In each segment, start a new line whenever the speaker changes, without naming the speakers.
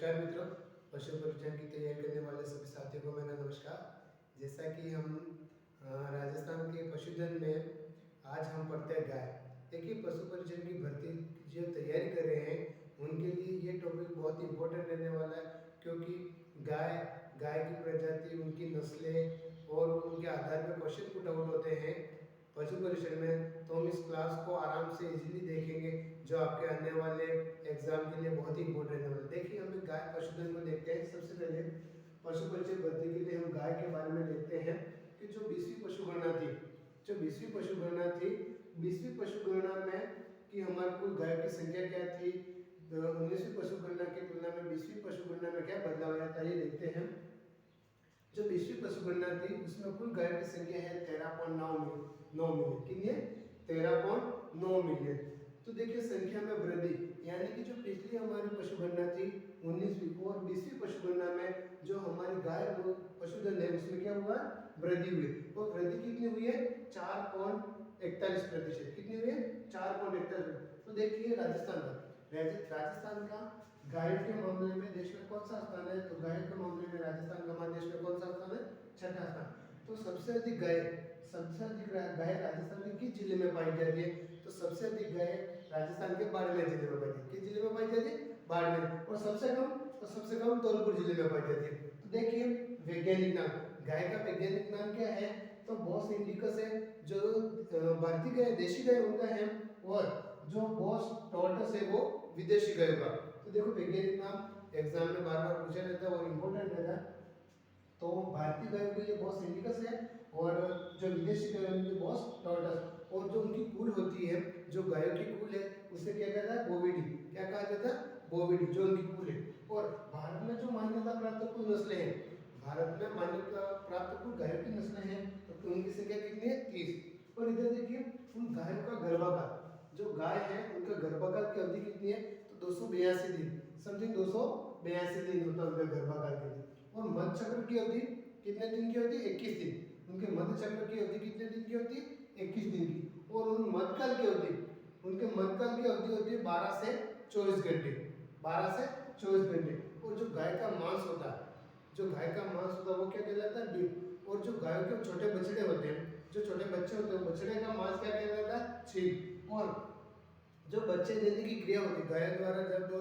नमस्कार मित्रों, पशु परिचय की तैयारी करने वाले सभी साथियों को मेरा नमस्कार। जैसा कि हम राजस्थान के पशुधन में आज हम पढ़ते हैं गाय। देखिए, पशु परिचय की भर्ती जो तैयारी कर रहे हैं उनके लिए ये टॉपिक बहुत इंपॉर्टेंट रहने वाला है, क्योंकि गाय गाय की प्रजाति, उनकी नस्लें और उनके आधार पर क्वेश्चन पुट आउट होते हैं पशु परिचय में। तो हम इस क्लास को आराम से इजीली देखेंगे, जो आपके आने वाले एग्जाम के लिए बहुत ही इंपॉर्टेंट है। देखिए, हम गाय पशुधन को देखते हैं। सबसे पहले पशु परिचय भर्ती के लिए हम गाय के बारे में देखते हैं कि जो 20वीं पशु गणना थी, जो 20वीं पशु गणना थी, 20वीं पशु गणना में कि हमारे कुल गाय की संख्या क्या थी, 19वीं पशु गणना की तुलना में 20वीं पशु गणना में क्या बदलाव आया था, ये देखते हैं। जो 20वीं पशु गणना थी उसमें कुल गाय की संख्या है 13.9 मिलियन। कितनी है? 13.9 मिलियन। तो देखिए, संख्या में वृद्धि, यानी कि जो पिछली हमारी पशु गणना थी 19वीं और 20वीं पशु गणना में जो हमारी गाय पशुधन है उसमें क्या हुआ? वृद्धि हुई। और वृद्धि कितनी हुई है? 4.41%। कितनी हुई है? 4.41%। तो देखिए, राजस्थान का गायों के मामले में देश में कौन सा स्थान है? तो गायों के मामले में राजस्थान का हमारे देश में कौन सा स्थान है? छठा स्थान। तो सबसे अधिक गाय राजस्थान के किस जिले में पाई जाती है? तो सबसे अधिक गाय राजस्थान के बाड़मेर जिले में पाई जाती है। किस जिले में पाई जाती है? बाड़मेर। और सबसे कम धौलपुर जिले में पाई जाती है। तो देखिए, वैज्ञानिक नाम गाय का वैज्ञानिक नाम क्या है? तो बॉस इंडिकस है, जो भारतीय गाय देशी गाय उनका है, और जो बॉस टॉर्टस है वो विदेशी गाय का। तो देखो, वैज्ञानिक नाम एग्जाम में बार बार पूछा जाता है और इम्पोर्टेंट रहता है। तो भारतीय गायों के लिए बॉस इंडिकस है, और जो विदेशी गायों के लिए बॉस टॉर्टस। और जो उनकी कुल होती है, जो गायों की कुल है, उसे क्या कहता है? बोविडी। क्या कहा जाता है? बोविडी, जो उनकी कुल है। और भारत में जो मान्यता प्राप्त कुल नस्लें हैं, भारत में मान्यता प्राप्त कुल गायों की नस्लें हैं, तो उनकी संख्या कितनी है? 30। और इधर देखिए, उन गायों का गर्भकाल, जो गाय है उनका गर्भकाल की अवधि कितनी है? तो 282 दिन, समथिंग 282 दिन होता है उनका गर्भकाल के लिए। और मध्य चक्र की अवधि कितने दिन की होती है? 21 दिन। उनके मध्य चक्र की अवधि कितने दिन की होती है? 21 दिन की। और उन मध्यकाल की अवधि, उनके मध्यकाल की अवधि होती है 12 से 24 घंटे। 12 से 24 घंटे। और जो गाय का मांस होता है, जो गाय का मांस होता है वो क्या कहलाता है? बीफ। और जो गायों के छोटे बछड़े होते हैं, जो छोटे बच्चे होते हैं, बछड़े का मांस क्या कहलाता है? छील। और जो बच्चे देने की क्रिया होती है, गाय द्वारा जब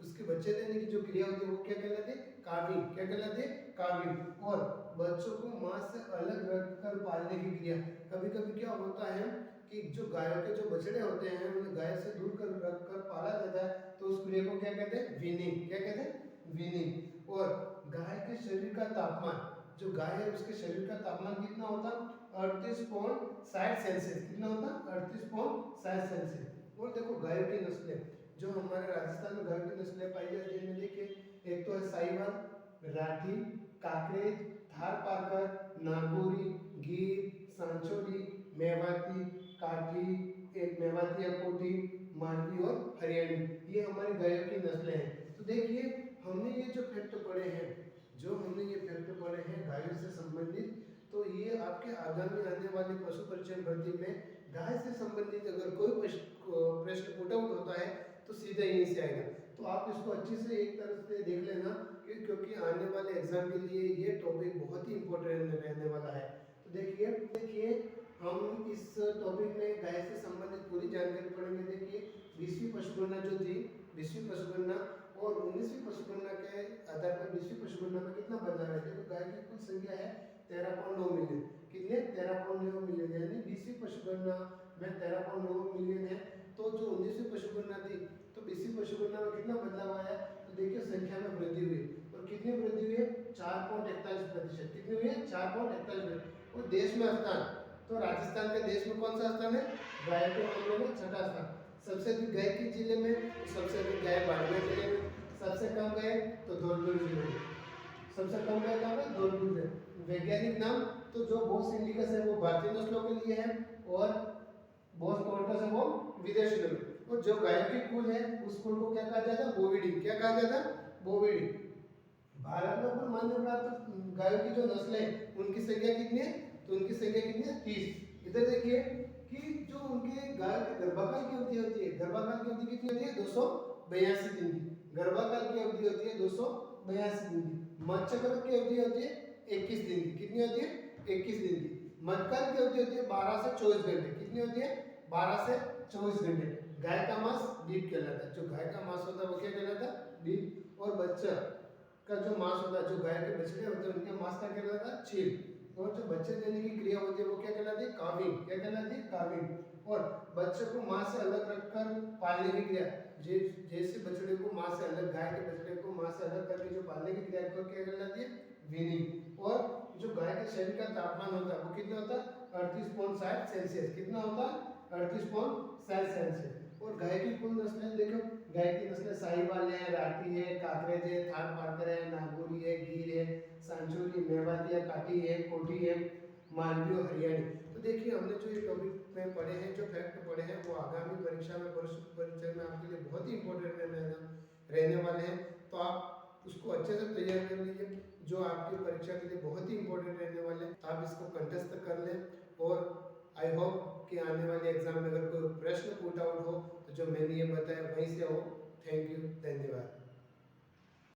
उसके बच्चे देने की जो क्रिया होती है वो क्या कहलाती है? काविंग। क्या कहलाती है? काविंग। और बच्चों को मां से अलग रखकर पालने की क्रिया। कभी कभी क्या होता है कि जो गायों के जो बछड़े होते हैं उन्हें गाय से दूर कर रखकर पाला जाता है, तो उस क्रिया को क्या कहते हैं? वीनिंग। क्या कहते हैं? वीनिंग। और गाय के शरीर का तापमान, जो गाय है उसके शरीर का तापमान कितना होता है? 38.60 सेल्सियस। कितना होता है? 38.60 सेल्सियस। और देखो, गायों की नस्लें, जो हमारे राजस्थान में गायों की नस्लें पाई जाती है, देखिए, एक तो है साहिवाल, राठी, काकरेज, थारपारकर, नागौरी, गिर, सांचौली, मेवाती, काठी, एक मेवाती अकोटी, मालवी और हरियाणी। ये हमारी गायों की नस्लें हैं। तो देखिए, हमने ये जो फैक्ट पढ़े हैं, गायों से संबंधित, तो ये आपके आगामी आने वाली पशु परिचय भर्ती में गाय से संबंधित अगर कोई प्रश्न पुट आउट होता है तो सीधा यहीं से आएगा। तो आप इसको अच्छे से एक तरह से देख लेना, क्योंकि आने वाले एग्जाम के लिए ये टॉपिक बहुत ही इंपॉर्टेंट रहने वाला है। तो देखिए, हम इस टॉपिक में गाय से संबंधित पूरी जानकारी पढ़ेंगे। देखिए, 20वीं पशु गणना जो थी, 20वीं पशु गणना और 19वीं पशु गणना के आधार पर 20वीं पशु गणना में कितना बदलाव है? देखो, गाय की कुल संख्या है 13.9 मिलियन। कितने? 13.9 मिलियन। यानी 20वीं पशु गणना में 13.9 मिलियन है। तो जो 19वीं पशु गणना थी, तो 20वीं पशु गणना में कितना बदलाव आया? तो देखिए, संख्या में वृद्धि हुई। और कितनी वृद्धि हुई है? 4.41%। कितनी हुई है? 4.41%। और देश में स्थान, तो राजस्थान के देश में कौन सा स्थान है? गाय के मामले में छठा स्थान। सबसे अधिक गाय किस जिले में? तो सबसे अधिक गाय बाड़मेर जिले में। सबसे कम गाय तो धौलपुर जिले में। सबसे कम गाय कहाँ है? धौलपुर में। वैज्ञानिक नाम, तो जो बॉस इंडिकस है वो भारतीय नस्लों के लिए है, और बॉस टॉर्टस है वो विदेशी नस्ल। और जो गायों की कुल है उस कुल को क्या कहा जाता है? बोविडी। क्या कहा जाता है? बोविडी। भारत में कुल मान्य प्राप्त गायों की जो नस्लें उनकी संख्या कितनी है? तो उनकी संख्या कितनी है? 30। इधर देखिए कि जो उनके गाय के गर्भकाल की अवधि होती है, गर्भकाल की अवधि कितनी होती है? 282 दिन की। गर्भकाल की अवधि होती है 282 382 दिन की। मच्छर की अवधि होती है 21 दिन की। कितनी होती है? 21 दिन की। मधुकर की अवधि होती है 12 से 24 घंटे। कितनी होती है? 12 से 24 घंटे। गाय का मांस बीफ कहलाता है। जो गाय का मांस होता है वो क्या कहलाता है? बीफ। और बच्चा का जो मांस होता है, जो गाय के बछड़े होते हैं उनके मांस का क्या कहलाता है? छील। और जो बच्चे देने की क्रिया होती है वो क्या कहलाती है? काविंग। क्या कहलाती है? काविंग। और बच्चे को मां से अलग रखकर पालने की क्रिया, जैसे बछड़े को मां से अलग, गाय के बछड़े को मां से अलग करके जो पालने की क्रिया को क्या कहलाती है? वीनिंग। और जो गाय के शरीर का तापमान होता है वो कितना होता है? 38.60 सेल्सियस। कितना होता है? 38.60 सेल्सियस। और गाय की कुल नस्लें देखो, गाय की नस्लें साहिवाल है, राठी है, काकरेज है, थार पारकर है, नागौरी है, गिर है, सांचौरी, मेवाती है, काटी है, कोठी है, मालवी और हरियाणी। तो देखिए हमने जो ये टॉपिक में पढ़े हैं, जो फैक्ट पढ़े हैं, वो आगामी परीक्षा में, भविष्य परीक्षा में आपके लिए बहुत ही इंपॉर्टेंट रहने वाले हैं। तो आप उसको अच्छे से तैयार कर लीजिए, जो आपकी परीक्षा के लिए बहुत ही इंपॉर्टेंट रहने वाले हैं। आप इसको कंठस्थ कर लें। और आई होप कि आने वाले एग्जाम में अगर कोई प्रश्न पुट आउट हो तो जो मैंने ये बताया वहीं से हो। थैंक यू, धन्यवाद।